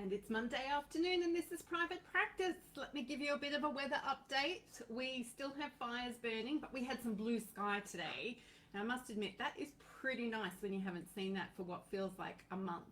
And it's Monday afternoon and this is Private Practice. Let me give you a bit of a weather update. We still have fires burning, but we had some blue sky today. And I must admit, that is pretty nice when you haven't seen that for what feels like a month.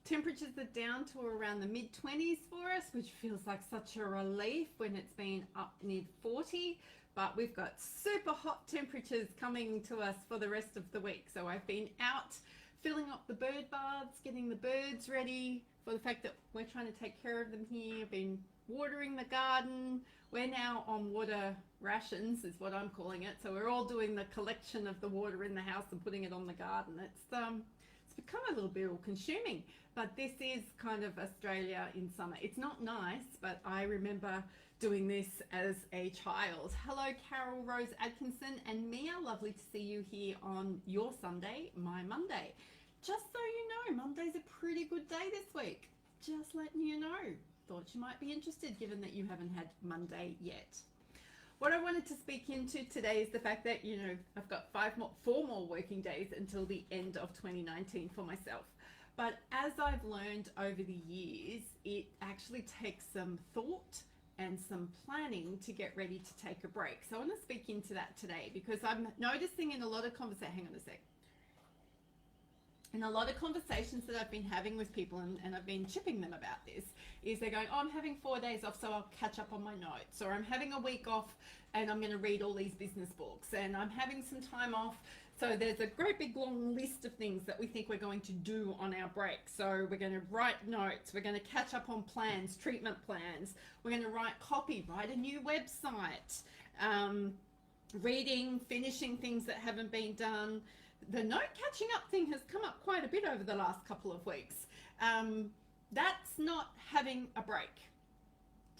Temperatures are down to around the mid-20s for us, which feels like such a relief when it's been up near 40. But we've got super hot temperatures coming to us for the rest of the week. So I've been out filling up the bird baths, getting the birds ready for the fact that we're trying to take care of them here. I've been watering the garden. We're now on water rations is what I'm calling it. So we're all doing the collection of the water in the house and putting it on the garden. It's become a little bit all consuming, but this is kind of Australia in summer. It's not nice, but I remember doing this as a child. Hello, Carol Rose Atkinson and Mia. Lovely to see you here on your Sunday, my Monday. Just so you know, Monday's a pretty good day this week. Just letting you know. Thought you might be interested given that you haven't had Monday yet. What I wanted to speak into today is the fact that, you know, I've got four more working days until the end of 2019 for myself. But as I've learned over the years, it actually takes some thought and some planning to get ready to take a break. So I want to speak into that today because I'm noticing in a lot of conversations, hang on a sec. In a lot of conversations that I've been having with people, and I've been chipping them about this, is they're going, oh, I'm having 4 days off so I'll catch up on my notes, or I'm having a week off and I'm going to read all these business books, and I'm having some time off. So there's a great big long list of things that we think we're going to do on our break. So we're going to write notes, we're going to catch up on plans, treatment plans, we're going to write copy, write a new website, reading, finishing things that haven't been done. The note catching up thing has come up quite a bit over the last couple of weeks. That's not having a break.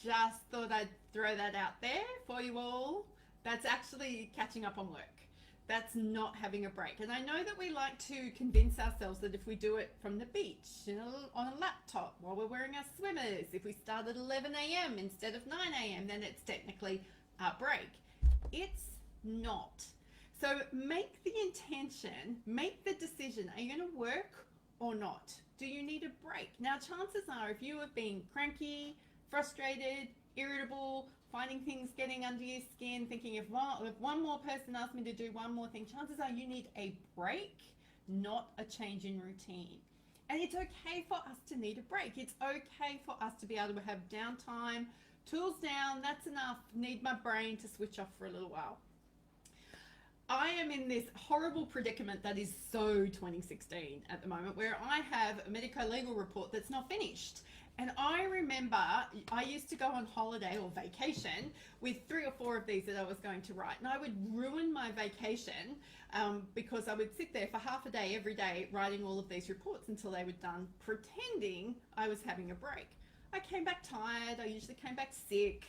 Just thought I'd throw that out there for you all. That's actually catching up on work. That's not having a break. And I know that we like to convince ourselves that if we do it from the beach, you know, on a laptop while we're wearing our swimmers, if we start at 11 a.m. instead of 9 a.m., then it's technically a break. It's not. So make the intention, make the decision. Are you going to work or not? Do you need a break? Now, chances are if you have been cranky, frustrated, irritable, finding things getting under your skin, thinking if one more person asked me to do one more thing, chances are you need a break, not a change in routine. And it's okay for us to need a break. It's okay for us to be able to have downtime, tools down, that's enough, need my brain to switch off for a little while. I am in this horrible predicament that is so 2016 at the moment, where I have a medico-legal report that's not finished. And I remember I used to go on holiday or vacation with 3 or 4 of these that I was going to write. And I would ruin my vacation because I would sit there for half a day every day writing all of these reports until they were done, pretending I was having a break. I came back tired. I usually came back sick.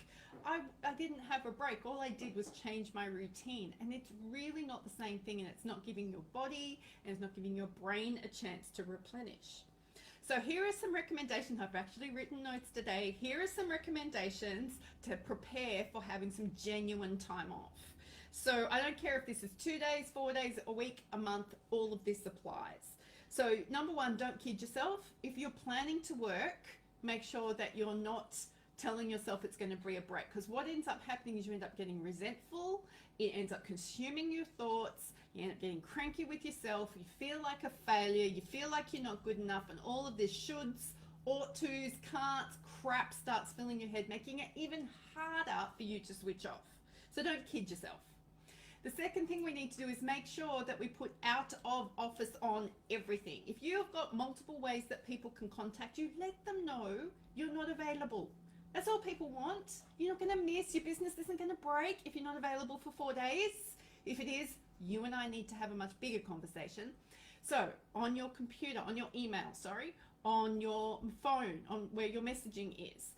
I didn't have a break. All I did was change my routine, and it's really not the same thing, and it's not giving your body and it's not giving your brain a chance to replenish. So here are some recommendations. I've actually written notes today. Here are some recommendations to prepare for having some genuine time off. So I don't care if this is 2 days, 4 days, a week, a month, all of this applies. So number one, don't kid yourself. If you're planning to work, make sure that you're not telling yourself it's going to be a break, because what ends up happening is you end up getting resentful, it ends up consuming your thoughts, you end up getting cranky with yourself, you feel like a failure, you feel like you're not good enough, and all of this shoulds, ought tos, can'ts, crap starts filling your head, making it even harder for you to switch off. So don't kid yourself. The second thing we need to do is make sure that we put out of office on everything. If you've got multiple ways that people can contact you, let them know you're not available. That's all people want. You're not going to miss. Your business isn't going to break if you're not available for 4 days. If it is, you and I need to have a much bigger conversation. So on your computer, on your email, on your phone, on where your messaging is.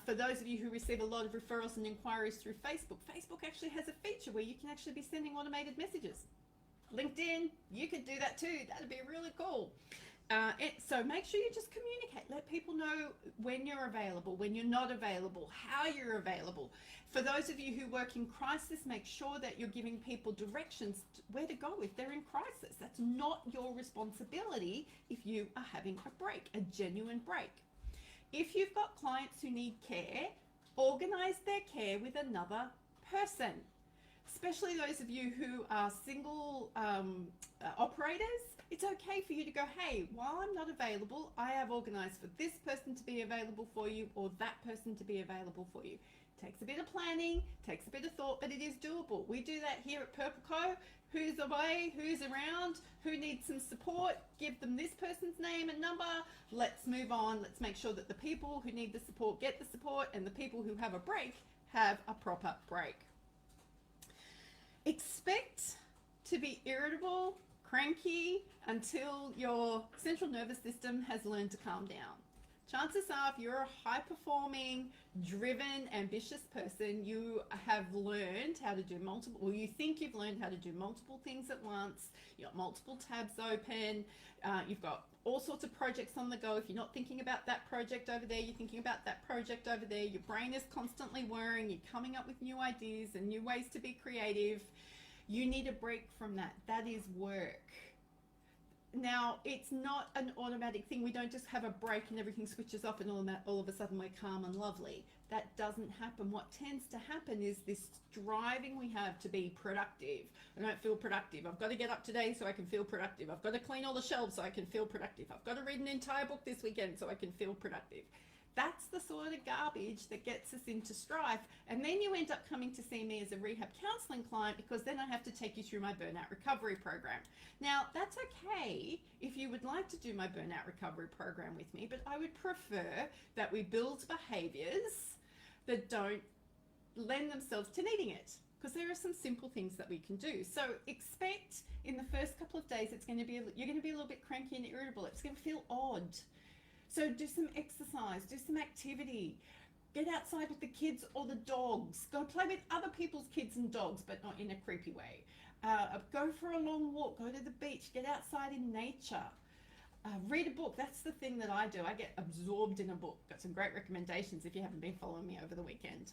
For those of you who receive a lot of referrals and inquiries through Facebook, Facebook actually has a feature where you can actually be sending automated messages. LinkedIn, you could do that too. That'd be really cool. So make sure you just communicate. Let people know when you're available, when you're not available, how you're available. For those of you who work in crisis, make sure that you're giving people directions to where to go if they're in crisis. That's not your responsibility if you are having a break, a genuine break. If you've got clients who need care, organize their care with another person, especially those of you who are single operators. It's okay for you to go, hey, while I'm not available, I have organized for this person to be available for you or that person to be available for you. Takes a bit of planning, takes a bit of thought, but it is doable. We do that here at Purple Co. Who's away, who's around, who needs some support, give them this person's name and number. Let's move on. Let's make sure that the people who need the support get the support, and the people who have a break have a proper break. Expect to be irritable, cranky until your central nervous system has learned to calm down. Chances are, if you're a high-performing, driven, ambitious person, you have learned how to do multiple, or you think you've learned how to do multiple things at once. You've got multiple tabs open. You've got all sorts of projects on the go. If you're not thinking about that project over there, you're thinking about that project over there. Your brain is constantly whirring. You're coming up with new ideas and new ways to be creative. You need a break from that. That is work. Now, it's not an automatic thing. We don't just have a break and everything switches off and all of a sudden we're calm and lovely. That doesn't happen. What tends to happen is this striving we have to be productive. I don't feel productive. I've got to get up today so I can feel productive. I've got to clean all the shelves so I can feel productive. I've got to read an entire book this weekend so I can feel productive. That's the sort of garbage that gets us into strife. And then you end up coming to see me as a rehab counseling client, because then I have to take you through my burnout recovery program. Now, that's okay if you would like to do my burnout recovery program with me, but I would prefer that we build behaviors that don't lend themselves to needing it, because there are some simple things that we can do. So expect in the first couple of days, you're going to be a little bit cranky and irritable. It's going to feel odd. So do some exercise, do some activity, get outside with the kids or the dogs, go play with other people's kids and dogs, but not in a creepy way. Go for a long walk, go to the beach, get outside in nature. Read a book. That's the thing that I do. I get absorbed in a book. Got some great recommendations if you haven't been following me over the weekend.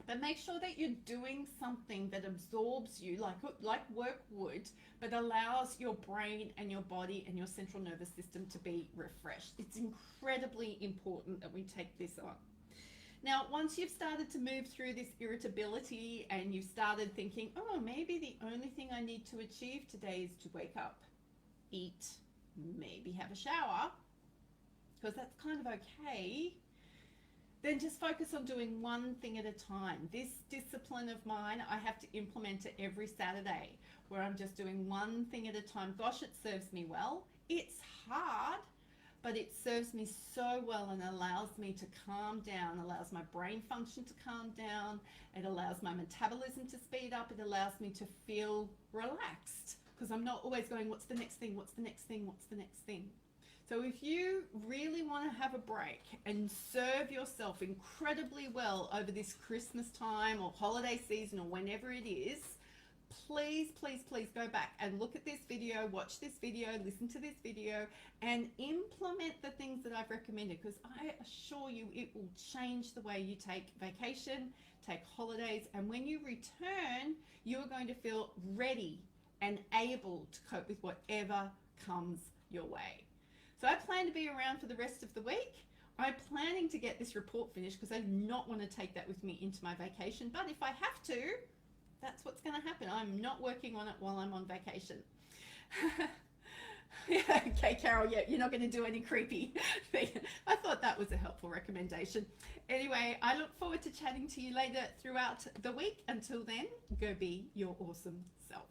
But make sure that you're doing something that absorbs you like work would, but allows your brain and your body and your central nervous system to be refreshed. It's incredibly important that we take this on. Now, once you've started to move through this irritability and you've started thinking, oh, maybe the only thing I need to achieve today is to wake up, eat, maybe have a shower, because that's kind of okay, then just focus on doing one thing at a time. This discipline of mine, I have to implement it every Saturday, where I'm just doing one thing at a time. Gosh, it serves me well. It's hard, but it serves me so well and allows me to calm down, allows my brain function to calm down. It allows my metabolism to speed up. It allows me to feel relaxed, because I'm not always going, what's the next thing? What's the next thing? What's the next thing? So if you really want to have a break and serve yourself incredibly well over this Christmas time or holiday season or whenever it is, please, please, please go back and look at this video, watch this video, listen to this video, and implement the things that I've recommended, because I assure you it will change the way you take vacation, take holidays, and when you return, you are going to feel ready and able to cope with whatever comes your way. So I plan to be around for the rest of the week. I'm planning to get this report finished because I do not want to take that with me into my vacation. But if I have to, that's what's going to happen. I'm not working on it while I'm on vacation. Yeah, okay, Carol, yeah, you're not going to do any creepy thing. I thought that was a helpful recommendation. Anyway, I look forward to chatting to you later throughout the week. Until then, go be your awesome self.